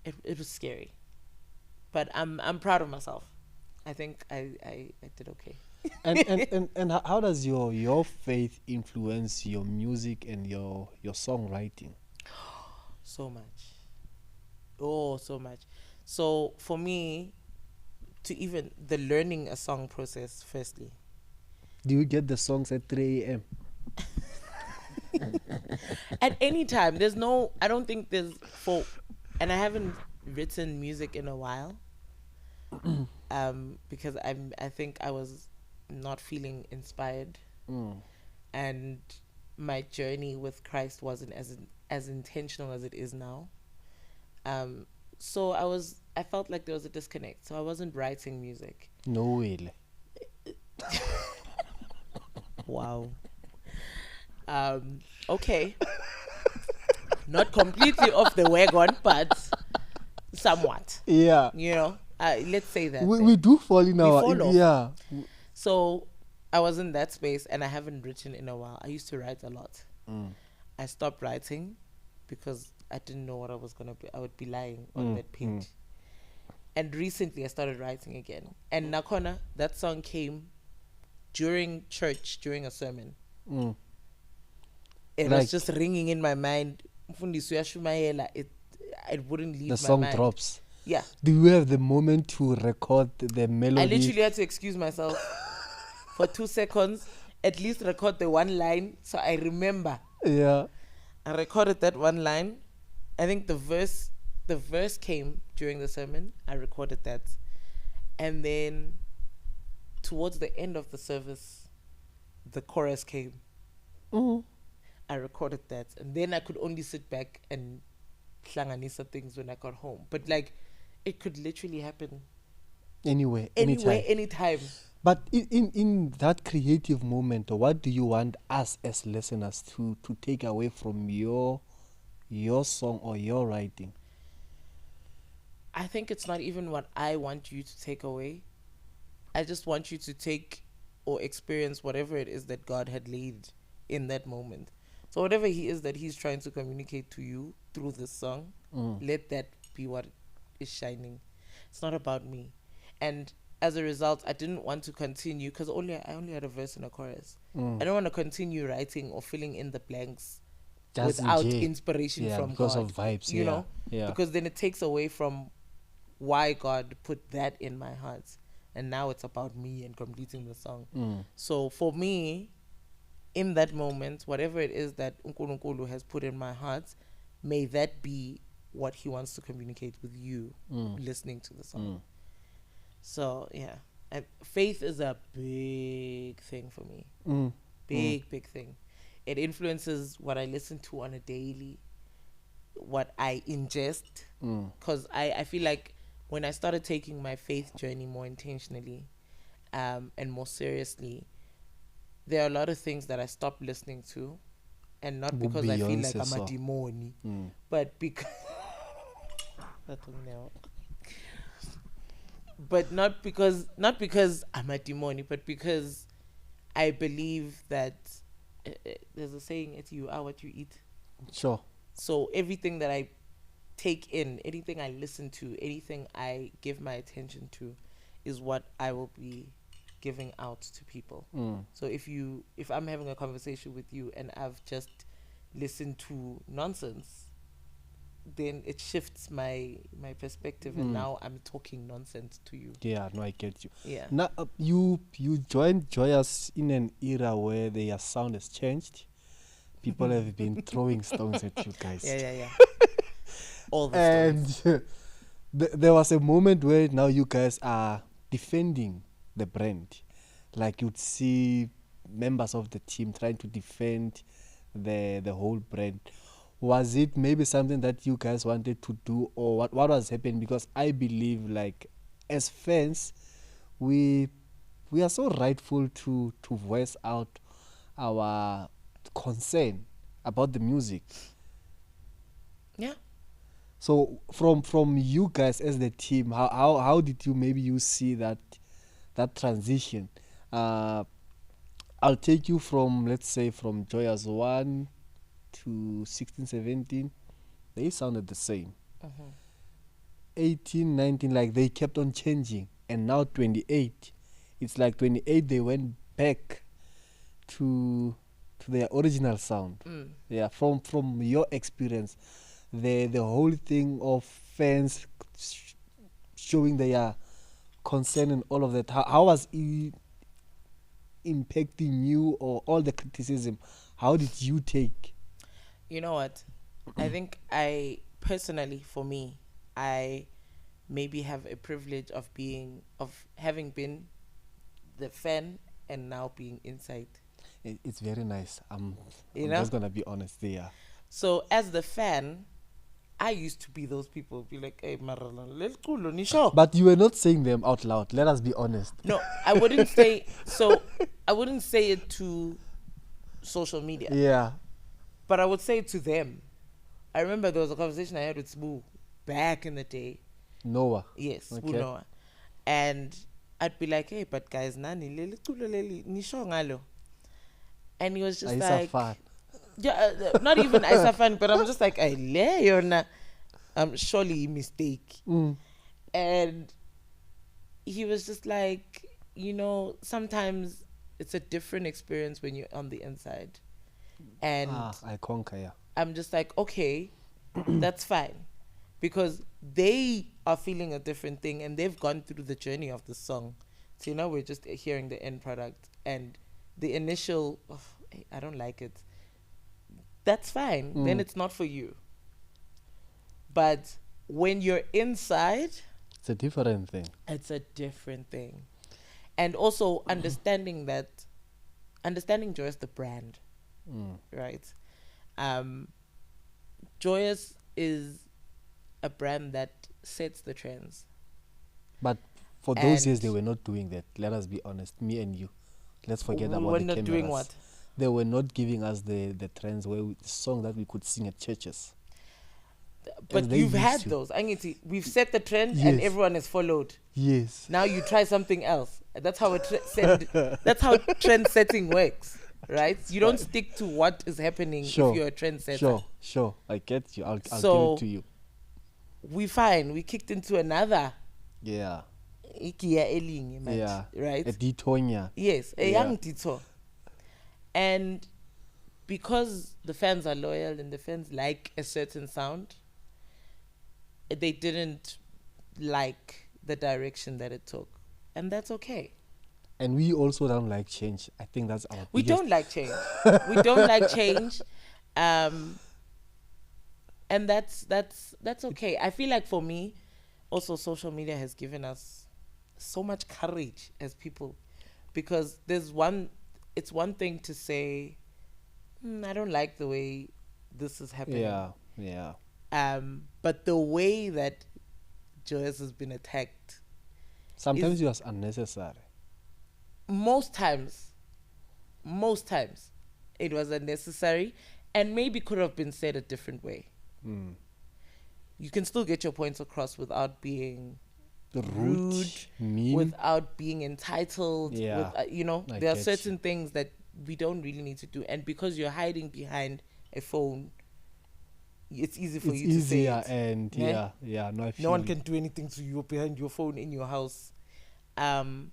It was scary. But I'm proud of myself. I think I did okay. and how does your faith influence your music and your songwriting? So much. Oh, so much. So for me, to even the learning a song process, firstly. Do you get the songs at 3 a.m.? At any time. I don't think there's and I haven't written music in a while. Because I think I was not feeling inspired. And my journey with Christ wasn't as intentional as it is now. So I felt like there was a disconnect. So I wasn't writing music. No way. Wow. Okay. Not completely off the wagon, but somewhat. Yeah. You know, let's say that. We do fall in our... Yeah. So I was in that space and I haven't written in a while. I used to write a lot. I stopped writing because I didn't know what I was going to be. I would be lying on that page. And recently I started writing again. And Nakona, that song came during church, during a sermon. It was just ringing in my mind. It wouldn't leave my mind. The song drops. Yeah. Do you have the moment to record the melody? I literally had to excuse myself for 2 seconds, at least record the one line so I remember. Yeah. I recorded that one line. I think the verse came during the sermon. I recorded that. And then towards the end of the service, the chorus came. I recorded that. And then I could only sit back and hlanganisa things when I got home. But like, it could literally happen anywhere, anytime. But in that creative moment, what do you want us as listeners to take away from your song or your writing? I think it's not even what I want you to take away. I just want you to take or experience whatever it is that God had laid in that moment. So whatever he is that he's trying to communicate to you through this song, let that be what is shining. It's not about me. And as a result, I didn't want to continue because I only had a verse and a chorus. I don't want to continue writing or filling in the blanks without inspiration from because God. Of vibes, you know? Yeah. Because then it takes away from why God put that in my heart. And now it's about me and completing the song. So for me, in that moment, whatever it is that Nkulunkulu has put in my heart, may that be what he wants to communicate with you listening to the song. So, yeah. And faith is a big thing for me. Big thing. It influences what I listen to on a daily, what I ingest. Because I feel like when I started taking my faith journey more intentionally and more seriously, there are a lot of things that I stopped listening to. And not because I feel like I'm a demoni, but because... But not because I'm a demoni, but because I believe that there's a saying, it's you are what you eat. Sure. So everything that I take in, anything I listen to, anything I give my attention to, is what I will be giving out to people. So if I'm having a conversation with you and I've just listened to nonsense, then it shifts my perspective, and now I'm talking nonsense to you. Yeah, no, I get you. Yeah. Now, you joined Joyous in an era where their sound has changed. People have been throwing stones at you guys. Yeah. All the And stories. there was a moment where now you guys are defending the brand. Like you'd see members of the team trying to defend the whole brand. Was it maybe something that you guys wanted to do, or what was happening? Because I believe, like, as fans, we are so rightful to voice out our concern about the music. Yeah. So from you guys as the team, how did you see that transition? I'll take you from, let's say, from Joyous 1 to 16, 17. They sounded the same. 18, 19, like they kept on changing. And now 28, it's like 28 they went back to their original sound. Yeah, from your experience, the whole thing of fans showing their concern and all of that, how was it impacting you, or all the criticism, how did you take? You know what? I think personally, for me, I maybe have a privilege of having been the fan and now being inside. It's very nice. I'm You know? just gonna be honest there. So as the fan, I used to be those people, be like, hey, Marala, let's go, Nisho. But you were not saying them out loud. Let us be honest. No, I wouldn't say, so I wouldn't say it to social media, Yeah. but I would say it to them. I remember there was a conversation I had with Sbu back in the day. Noah. Yes, Sbu Okay. Noah. And I'd be like, hey, but guys, nani, nisho ngalo. And he was just like, Fun. yeah, not even Isafan, but I'm just like, I lay on surely a mistake. And he was just like, sometimes it's a different experience when you're on the inside. And I conquer, yeah. I'm just like, okay, that's fine. Because they are feeling a different thing and they've gone through the journey of the song. So, we're just hearing the end product and the initial, I don't like it. That's fine. Then it's not for you. But when you're inside, It's a different thing. it's a different thing. And also understanding Joyous the brand, right? Joyous is a brand that sets the trends. But for those And- years, they were not doing that. Let us be honest, me and you. Let's forget We about were the not cameras. doing what? They were not giving us the trends where the song that we could sing at churches. But they you've used had to. those. We've set the trend and Yes. everyone has followed. Yes. Now you try something else. That's how that's how trend setting works, right? You don't stick to what is happening if you're a trend setter. Sure. I get you. I'll So- give it to you. We kicked into another Yeah. ikia elinye manje, Yeah. right? A detonya. Yes, a Yeah. young detour. And because the fans are loyal and the fans like a certain sound, they didn't like the direction that it took. And that's okay. And we also don't like change. I think that's our We biggest- don't like change. We don't like change. And that's okay. I feel like for me, also social media has given us so much courage as people, because it's one thing to say, I don't like the way this is happening. Yeah. But the way that Joyous has been attacked, Sometimes it was unnecessary. most times it was unnecessary and maybe could have been said a different way. You can still get your points across without being rude, mean. without being entitled. Yeah, I There are get certain things that we don't really need to do. And because you're hiding behind a phone, it's easy for It's you to say easier it. and Yeah. no, I feel No one you. can do anything to you behind your phone in your house. Um,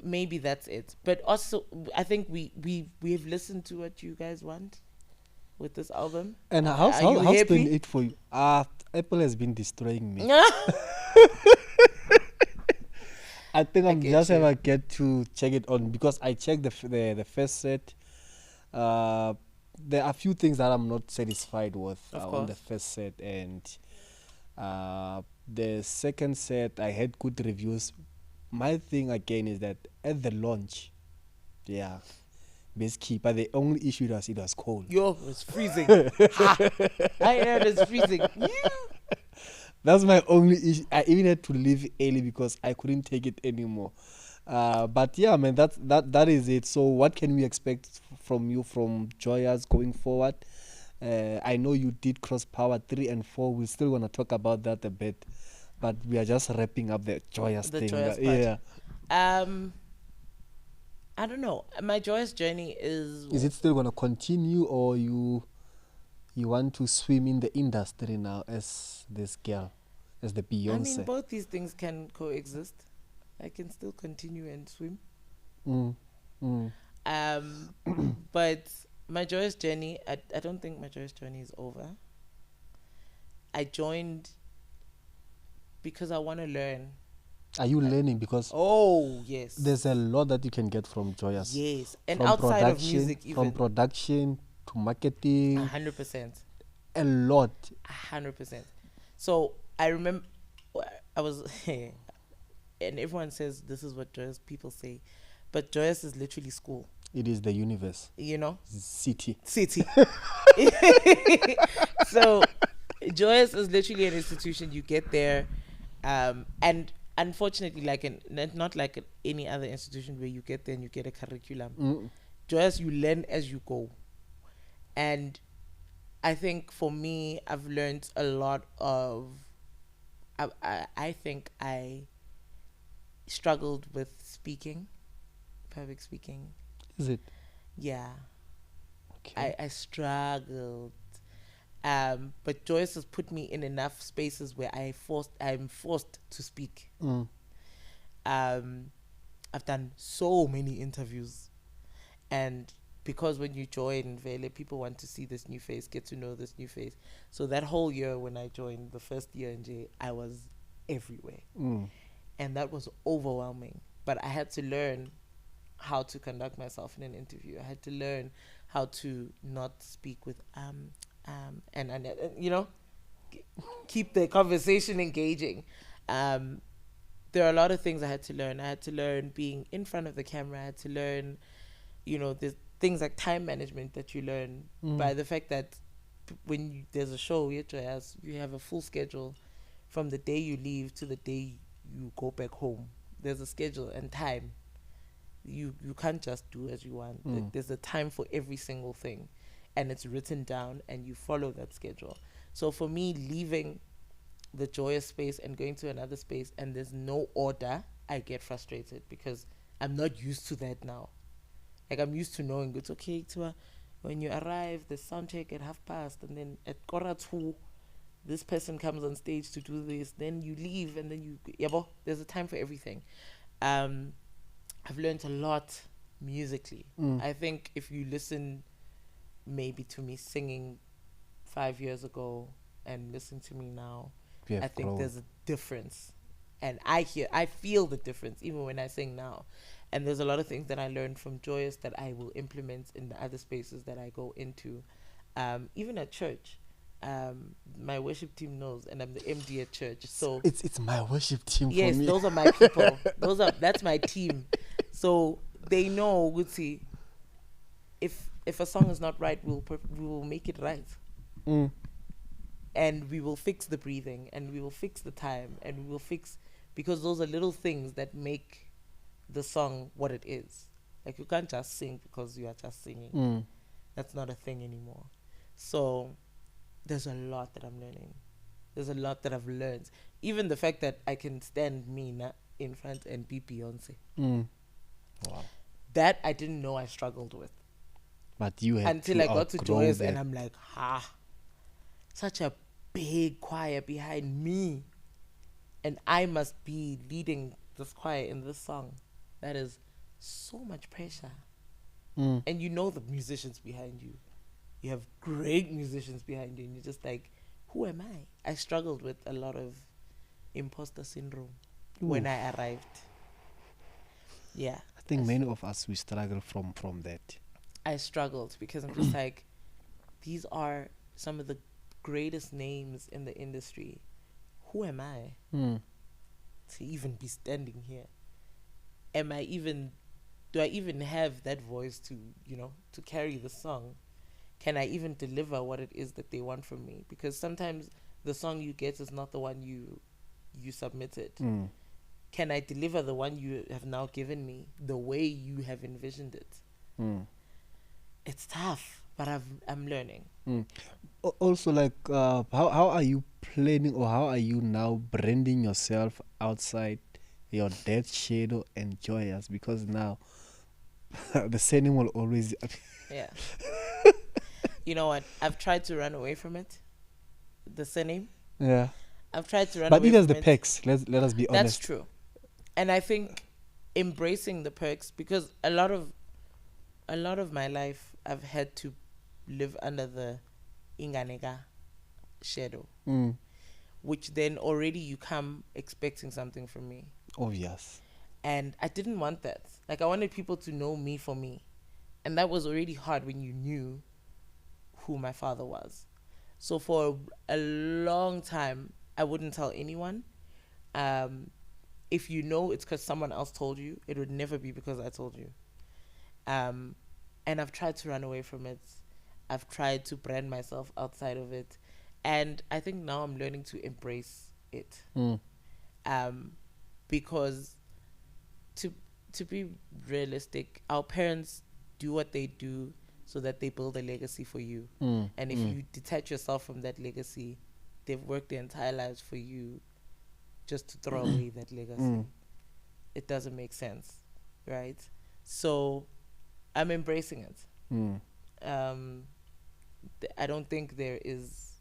maybe that's it. But also, I think we've listened to what you guys want with this album. And Are you how's been happy? it for you? Apple has been destroying me. I think I I'm get just you. ever get to check it on because I checked the first set. Uh, there are a few things that I'm not satisfied with Of on the course. first set, and the second set I had good reviews. My thing again is that at the launch, yeah, base keeper. The only issue was it was cold. Yo, it's freezing. Ha! I heard it's freezing. That's my only issue. I even had to leave early because I couldn't take it anymore. But yeah, man, that is it. So what can we expect from you from Joyous going forward? I know you did Cross Power 3 and 4. We're still gonna talk about that a bit, but we are just wrapping up the Joyous The thing. joyous part. Yeah. I don't know. My joyous journey is. Is it still gonna continue, or you want to swim in the industry now as this girl, as the I mean, Beyonce? both these things can coexist. I can still continue and swim. Mm, mm. But my joyous journey, I don't think my joyous journey is over. I joined because I want to learn. Are you learning? Because Oh, yes. there's a lot that you can get from Joyous. Yes. And From outside of production, music, from even. production to marketing, 100%. a lot. 100%. So I remember I was, and everyone says this is what joyous people say, but joyous is literally school. It is the universe, You know, city. city. So joyous is literally an institution. You get there, and unfortunately, not like any other institution where you get there and you get a curriculum. Mm. Joyous, you learn as you go, and I think for me, I've learned a lot of. I think I struggled with speaking, public speaking. Is it? Yeah, Okay. I struggled. But Joyce has put me in enough spaces where I'm forced to speak. Mm. I've done so many interviews, and because when you join Vele, people want to see this new face, get to know this new face. So that whole year when I joined, the first year in J, I was everywhere, Mm. and that was overwhelming. But I had to learn how to conduct myself in an interview. I had to learn how to not speak with and you know, keep the conversation engaging. There are a lot of things I had to learn. I had to learn being in front of the camera. I had to learn, there's things like time management that you learn by the fact that there's a show, you have a full schedule from the day you leave to the day you go back home. There's a schedule and time. You can't just do as you want. There's a time for every single thing, and it's written down, and you follow that schedule. So for me, leaving the joyous space and going to another space and there's no order, I get frustrated because I'm not used to that now. Like, I'm used to knowing it's okay to when you arrive, the sound check at 2:30, and then at 2:15, this person comes on stage to do this. Then you leave, and then there's a time for everything. I've learned a lot musically. I think if you listen maybe to me singing 5 years ago and listen to me now, I think grown. there's a difference. And I feel the difference even when I sing now. And there's a lot of things that I learned from Joyous that I will implement in the other spaces that I go into. Even at church. My worship team knows, and I'm the MD at church. So it's my worship team yes, for me. those are my people. That's my team. So they know, Gucci, if a song is not right, we will make it right. And we will fix the breathing, and we will fix the time, and we will fix, because those are little things that make the song what it is. Like, you can't just sing because you are just singing. That's not a thing anymore. So there's a lot that I'm learning. There's a lot that I've learned. Even the fact that I can stand Mina in front and be Beyonce. Wow. That I didn't know I struggled with. But you had Until I got to outgrow Joyous, that. and I'm like, such a big choir behind me, and I must be leading this choir in this song. That is so much pressure. Mm. And you know the musicians behind you. You have great musicians behind you, and you're just like, who am I? I struggled with a lot of imposter syndrome when Oof. I arrived. Yeah. I think many of us we struggle from that. I struggled because I'm just like, these are some of the greatest names in the industry. Who am I Mm. to even be standing here? Am I even, do I even have that voice to, to carry the song? Can I even deliver what it is that they want from me? Because sometimes the song you get is not the one you submitted. Mm. Can I deliver the one you have now given me the way you have envisioned it? Mm. It's tough, but I'm learning. Mm. Also, like, how are you planning, or how are you now branding yourself outside your dead shadow and Joyous? Because now the surname will always. Yeah. You know what? I've tried to run away from it. The surname. Yeah. I've tried to run But away it has from the it. perks. Let us be That's honest. true. And I think embracing the perks, because a lot of my life I've had to live under the Inganega shadow, Mm. which then already you come expecting something from me. Obvious. And I didn't want that. Like, I wanted people to know me for me. And that was already hard when you knew who my father was. So for a long time, I wouldn't tell anyone. Um, if you know it's because someone else told you, it would never be because I told you. Um, and I've tried to run away from it. I've tried to brand myself outside of it. And I think now I'm learning to embrace it. Mm. Because to to be realistic, our parents do what they do so that they build a legacy for you. Mm. And if Mm. you detach yourself from that legacy, they've worked their entire lives for you just to throw away that legacy. Mm. It doesn't make sense, right? So I'm embracing it. Mm. Um, I don't think there is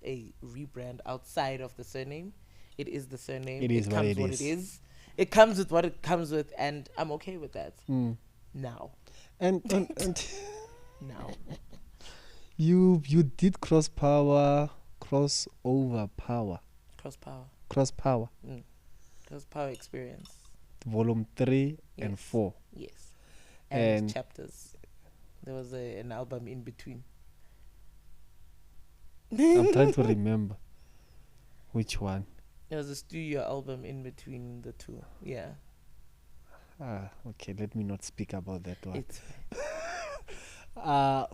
a rebrand outside of the surname. It is the surname. It is It what comes it what is. it is. It comes with what it comes with, and I'm okay with that. Mm. Now, And now, you did cross power, crossover power, cross power, cross power, cross power experience. volume 3 and Yes, 4. yes, and And chapters. There was an album in between. I'm trying to remember which one. There was a studio album in between the two. Yeah, Okay, let me not speak about that one. it's Uh,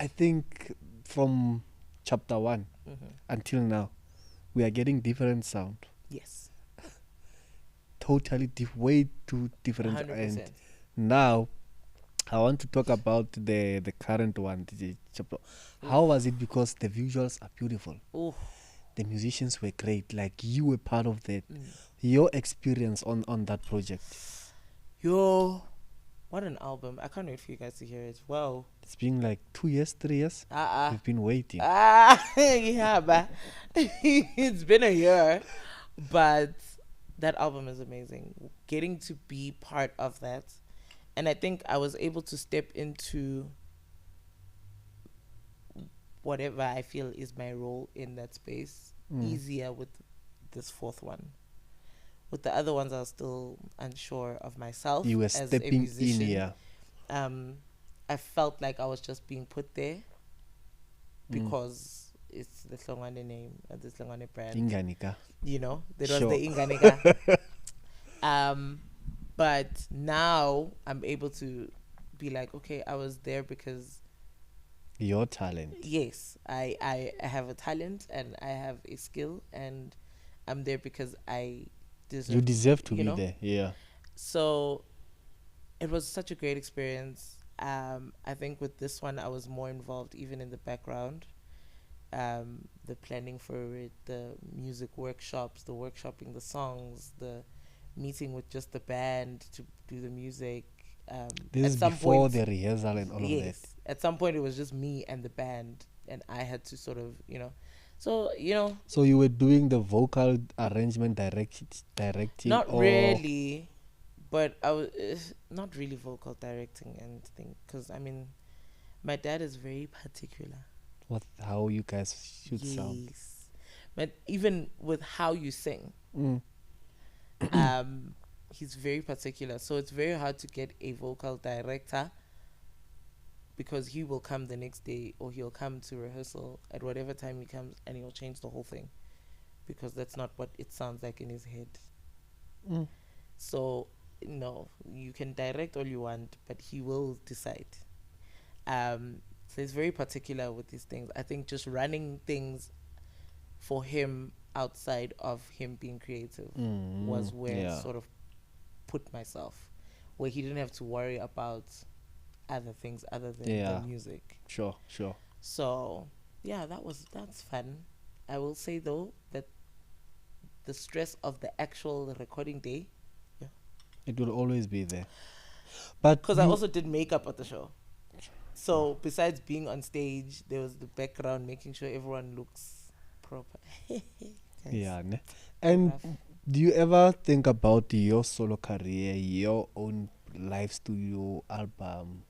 I think from chapter 1 until now, we are getting different sound. yes, Totally way too different. 100%. And now, I want to talk about the current one. The chapter. How was it? Because the visuals are beautiful. Oh, The musicians were great. Like, you were part of that. Your experience on that project. yo, what an album! I can't wait for you guys to hear it. Wow. It's been like 2 years, 3 years. We've been waiting. Yeah, but it's been a year, but that album is amazing. Getting to be part of that, and I think I was able to step into whatever I feel is my role in that space easier with this fourth one. With the other ones, I was still unsure of myself. You were as a stepping in musician. here. I felt like I was just being put there because it's the Hlongwane name, the Hlongwane brand. Inganika. There was Sure. the Inganega. But now I'm able to be like, okay, I was there because Your talent. yes, I have a talent and I have a skill, and I'm there because I deserve. You deserve to you be know? there. Yeah. So it was such a great experience. I think with this one, I was more involved even in the background. The planning for it, the music workshops, the workshopping the songs, the meeting with just the band to do the music. This at is some before point, the rehearsal and all of that. yes, at some point it was just me and the band and I had to sort of, so So you were doing the vocal arrangement directing, not or really, but I was not really vocal directing anything, because I mean, my dad is very particular. what? How you guys should sound? Yes, but even with how you sing, Mm. um, he's very particular. So it's very hard to get a vocal director, because he will come the next day, or he'll come to rehearsal at whatever time he comes, and he'll change the whole thing, because that's not what it sounds like in his head. Mm. So no, you can direct all you want, but he will decide. So he's very particular with these things. I think just running things for him outside of him being creative was where I Yeah. sort of put myself, where he didn't have to worry about other things other than the Yeah. music. Sure. Sure. So yeah, that's fun. I will say though that the stress of the actual recording day, It will always be there. But because I also did makeup at the show. So besides being on stage, there was the background, making sure everyone looks proper. Guys, yeah. And rough. do you ever think about your solo career, your own live studio album,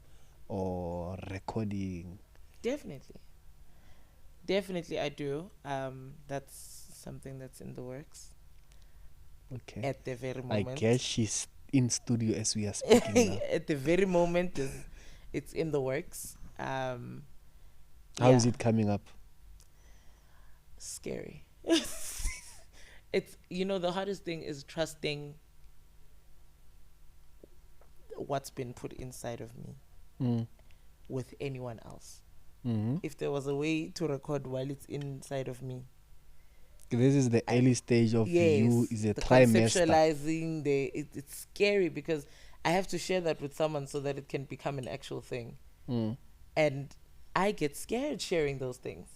or recording? Definitely, definitely, I do. That's something that's in the works Okay. at the very I moment. guess she's in studio as we are speaking now. At the very moment, it's in the works. How is Yeah, it coming up? scary. It's the hardest thing is trusting what's been put inside of me Mm. with anyone else. Mm-hmm. If there was a way to record while it's inside of me, This is the early stage of you. yes, Is a the trimester. conceptualizing, it's scary, because I have to share that with someone so that it can become an actual thing. Mm. And I get scared sharing those things.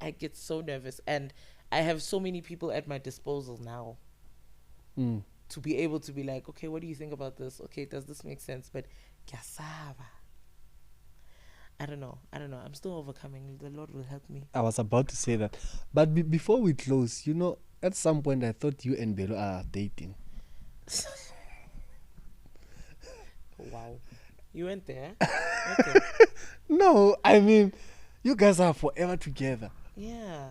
I get so nervous, and I have so many people at my disposal now Mm. to be able to be like, okay, what do you think about this? Okay, does this make sense? But kiasaba. I don't know. I'm still overcoming. The Lord will help me. I was about to say that, but before we close, at some point I thought you and Belo are dating. Wow. You went there? Okay. No, I mean, you guys are forever together. Yeah.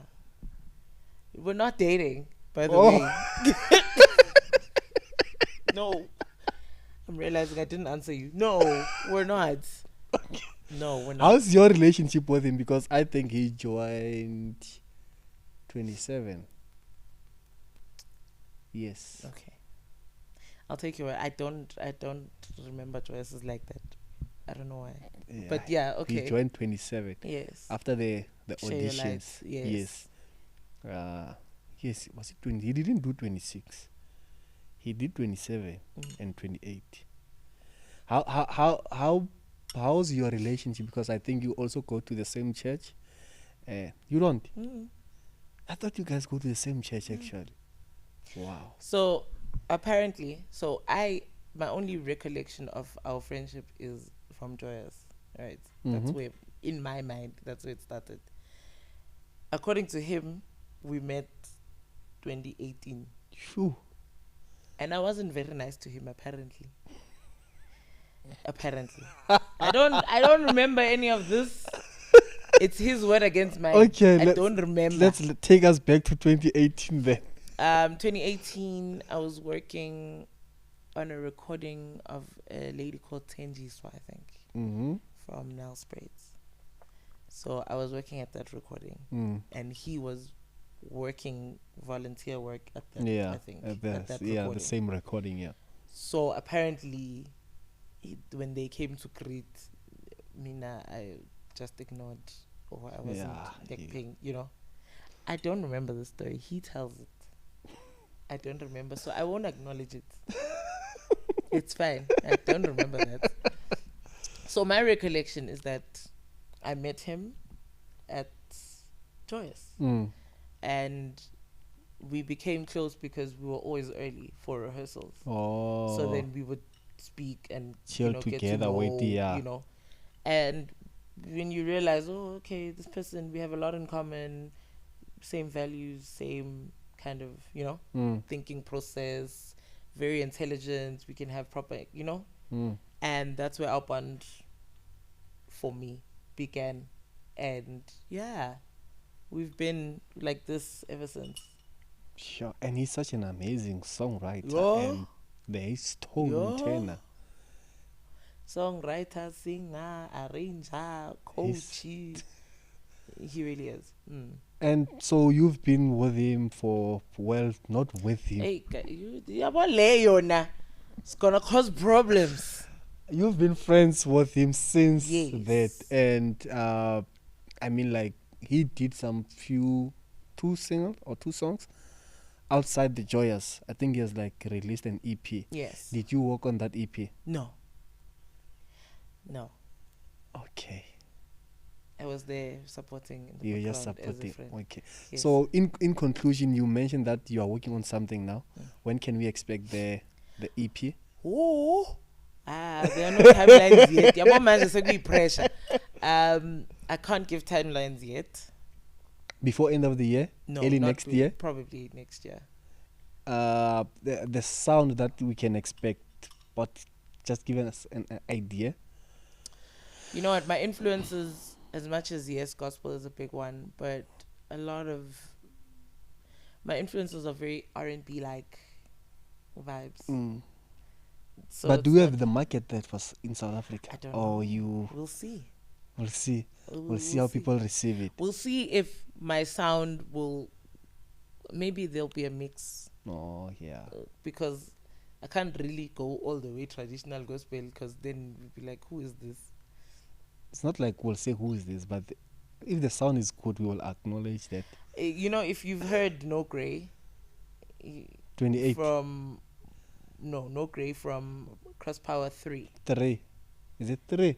We're not dating, by the Oh. way. No. I'm realizing I didn't answer you. No, we're not. No, we're not. How's your relationship with him? Because I think he joined 27. Yes. Okay. I'll take your word. I don't remember choices like that. I don't know why. Yeah. But yeah, okay. He joined 27 Yes. after the Share your auditions. lights. Yes. Yes. Was it 20? He didn't do 26. He did 27 Mm. and 28. How's your relationship? Because I think you also go to the same church. You don't? Mm. I thought you guys go to the same church actually. Wow. So apparently, my only recollection of our friendship is from Joyous, right? That's Mhm. where, in my mind, that's where it started. According to him, we met 2018, Phew. and I wasn't very nice to him. Apparently, I don't remember any of this. It's his word against mine. Okay, I don't remember. Let's take us back to 2018 then. 2018, I was working on a recording of a lady called Zukiswa, I think, Mm-hmm. from Nels Braids. So I was working at that recording, Mm. and he was working volunteer work at that. Yeah, I think at at that the recording. same recording. Yeah. So apparently, when they came to greet Mina, I just ignored, or I wasn't Yeah. paying. I don't remember the story. He tells it. I don't remember, so I won't acknowledge it. It's fine. I don't remember that. So my recollection is that I met him at Joyous, Mm. and we became close because we were always early for rehearsals. Oh. So then we would speak and Chill get to together know, with the, yeah. and when you realize, oh, okay, this person, we have a lot in common, same values, same kind of, thinking process, very intelligent, we can have proper, and that's where our bond for me began. And yeah, we've been like this ever since. Sure. And he's such an amazing songwriter Yo. and the storyteller. Songwriter, singer, arranger, coach. He really is. And so you've been with him for, well, not with him. Hey, it's gonna cause problems. You've been friends with him since Yes. that. And I mean, like, he did two songs outside the Joyous. I think he has like released an EP. Yes. Did you work on that EP? No. Okay. I was there supporting. In the You're just background as a supporting. friend. Okay. Yes. So in conclusion, you mentioned that you are working on something now. When can we expect the EP? Oh. There are no timelines yet. Your mom manages to be pressure. I can't give timelines yet. Before end of the year? No. Early not next year? Probably next year. The sound that we can expect, but just giving us an idea. You know what? My influences, as much as yes, gospel is a big one, but a lot of my influences are very R&B like vibes. So but do you have the market that was in South Africa? I don't know. You? We'll see. We'll see. We'll see how people receive it. We'll see if my sound will. Maybe there'll be a mix. Oh yeah. Because I can't really go all the way traditional gospel, because then we'll be like, who is this? It's not like we'll say who is this, but if the sound is good, we will acknowledge that. If you've heard No Grey, 28 from No Grey from Cross Power 3. 3. Is it 3?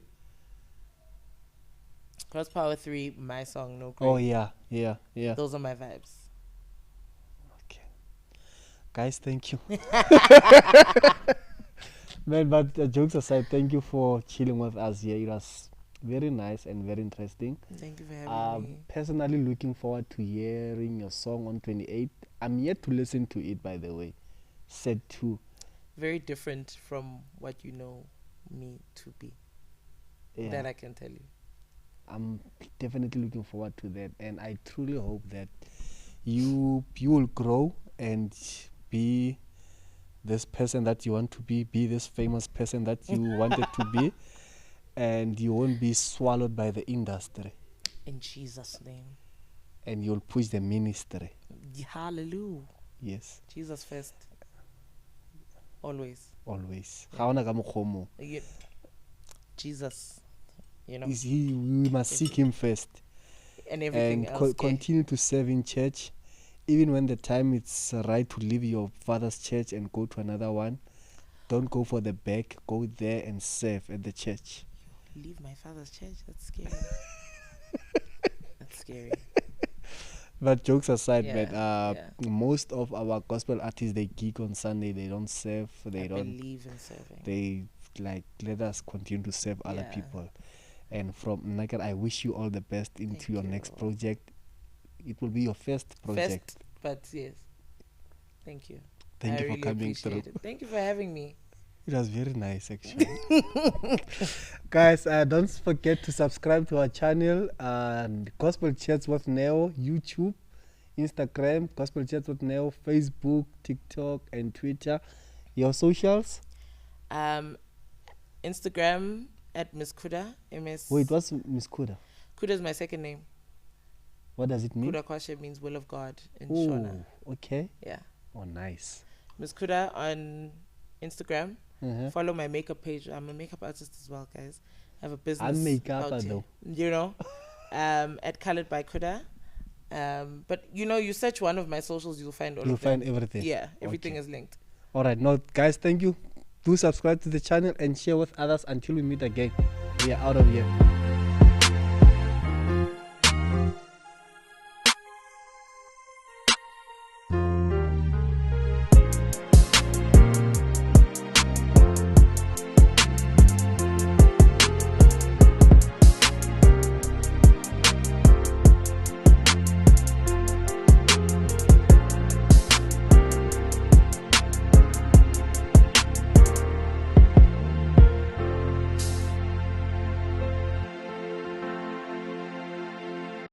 Cross Power 3, my song No Grey. Oh yeah. Those are my vibes. Okay, guys, thank you. Man, but jokes aside, thank you for chilling with us here. It was very nice and very interesting. Thank you for having me. Personally looking forward to hearing your song on 28. I'm yet to listen to it, by the way. Set 2. Very different from what you know me to be. Yeah. That I can tell you. I'm definitely looking forward to that, and I truly hope that you will grow and be this person that you want to be this famous person that you wanted to be, and you won't be swallowed by the industry. In Jesus' name. And you'll push the ministry. Hallelujah. Yes. Jesus first. Always. Yeah. Jesus. We must seek him first. And everything else. Continue to serve in church. Even when the time it's right to leave your father's church and go to another one, don't go for the back. Go there and serve at the church. Leave my father's church? That's scary. That's scary. But jokes aside, most of our gospel artists, they gig on Sunday. They don't serve. They don't believe in serving. They let us continue to serve other people. And from Nugget, I wish you all the best into your next project. It will be your first project. But yes. Thank you. Thank you for coming through. Thank you for having me. It was very nice, actually. Guys, don't forget to subscribe to our channel, Gospel Chats with Neo, YouTube, Instagram, Gospel Chats with Neo, Facebook, TikTok, and Twitter. Your socials? Instagram at Miss Kuda. Wait, what's Miss Kuda? Kuda is my second name. What does it mean? Kuda Kwashe means will of God in Shona. Okay. Yeah. Oh, nice. Miss Kuda on Instagram. Follow my makeup page. I'm a makeup artist as well, guys. I have a business. I'm makeup though. At Colored by Kuda. But you search one of my socials, you'll find all You'll of them. find everything. Yeah, everything is linked. All right, now guys, thank you. Do subscribe to the channel and share with others until we meet again. We are out of here.